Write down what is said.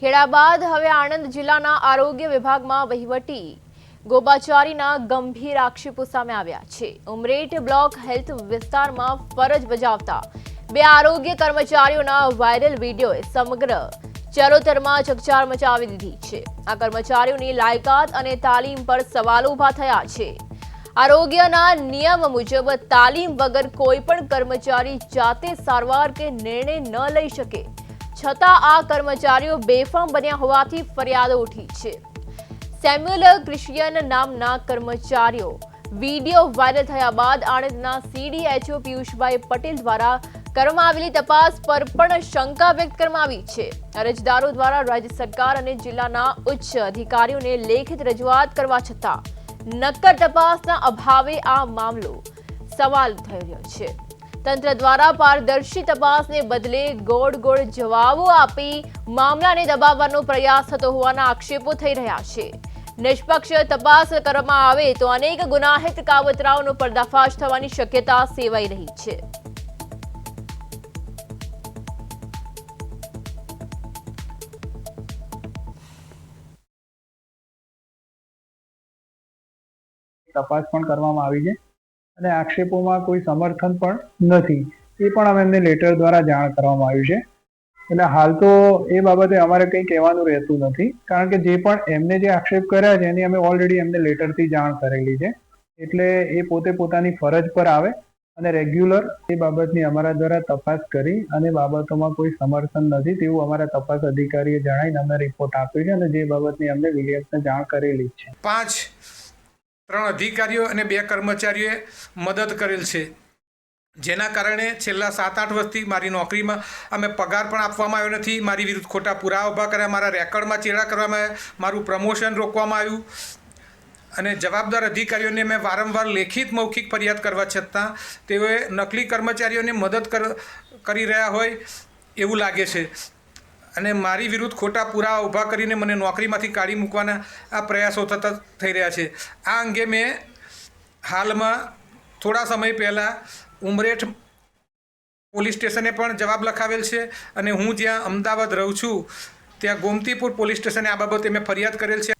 ખેડા બાદ હવે આણંદ જિલ્લાના આરોગ્ય વિભાગમાં વહીવટી ગોબાચારીના ગંભીર આક્ષેપો સામે આવ્યા છે। ઉમરેઠ બ્લોક હેલ્થ વિસ્તારમાં ફરજ બજાવતા બે આરોગ્ય કર્મચારીઓના વાયરલ વિડીયોએ સમગ્ર ચરોતરમાં ચકચાર મચાવી દીધી છે। આ કર્મચારીઓની લાયકાત અને તાલીમ પર સવાલો ઊભા થયા છે। આરોગ્યના નિયમ મુજબ તાલીમ વગર કોઈ પણ કર્મચારી જાતે સારવાર કે નિર્ણય ન લઈ શકે, છતાં આ કર્મચારીઓ બેફામ બન્યા હોવાથી ફરિયાદો ઉઠી છે। સેમ્યુઅલ ક્રિશ્ચિયન નામના કર્મચારીઓ વિડીયો વાયરલ થયા બાદ આણંદના CDHO પિયુષભાઈ પટેલ દ્વારા કરવામાં આવેલી તપાસ પર પણ શંકા વ્યક્ત કરવામાં આવી છે। અરજદારો દ્વારા રાજ્ય સરકાર અને જિલ્લાના ઉચ્ચ અધિકારીઓને લેખિત રજૂઆત કરવા છતાં નક્કર તપાસના અભાવે આ મામલો સવાલ થઈ રહ્યો છે। તંત્ર દ્વારા પારદર્શી તપાસને બદલે ગોળ જવાબો આપી મામલાને દબાવવાનો પ્રયાસ થતો હોવાના આક્ષેપો થઈ રહ્યા છે। નિષ્પક્ષ તપાસ કરવામાં આવે તો અનેક ગુનાહિત કાવતરાઓનો પર્દાફાશ થવાની શક્યતા સેવાઈ રહી છે। તપાસ પણ કરવામાં આવી છે અને આક્ષેપોમાં કોઈ સમર્થન પણ નથી, એ પણ અમે એમને લેટર દ્વારા જાણ કરવામાં આવ્યું છે। એટલે હાલ તો એ બાબતે અમારે કંઈ કહેવાનું રહેતું નથી, કારણ કે જે પણ એમને જે આક્ષેપ કર્યા છે એની અમે ઓલરેડી એમને લેટરથી જાણ કરેલી છે। એટલે એ પોતે પોતાની ફરજ પર આવે અને રેગ્યુલર એ બાબતની અમારા દ્વારા તપાસ કરી અને બાબતોમાં કોઈ સમર્થન નથી તેવું અમારા તપાસ અધિકારીએ જણાવીને અમને રિપોર્ટ આપ્યો છે અને જે બાબતની અમને વિલિયમ્સને જાણ કરેલી જ છે। 3 અધિકારીઓ અને 2 કર્મચારીઓએ મદદ કરેલ છે, જેના કારણે છેલ્લા 7-8 વર્ષથી મારી નોકરીમાં અમે પગાર પણ આપવામાં આવ્યો નથી, મારી વિરુદ્ધ ખોટા પુરાવા ઊભા કર્યા, મારા રેકોર્ડમાં ચેડા કરવામાં આવ્યા, મારું પ્રમોશન રોકવામાં આવ્યું અને જવાબદાર અધિકારીઓને મેં વારંવાર લેખિત મૌખિક ફરિયાદ કરવા છતાં તેઓએ નકલી કર્મચારીઓને મદદ કરી રહ્યા હોય એવું લાગે છે અને મારી વિરુદ્ધ ખોટા પુરાવા ઊભા કરીને મને નોકરીમાંથી કાઢી મૂકવાના આ પ્રયાસો થઈ રહ્યા છે। આ અંગે મેં હાલમાં થોડા સમય પહેલાં ઉમરેઠ પોલીસ સ્ટેશને પણ જવાબ લખાવેલ છે અને હું જ્યાં અમદાવાદ રહું છું ત્યાં ગોમતીપુર પોલીસ સ્ટેશને આ બાબતે મેં ફરિયાદ કરેલ છે।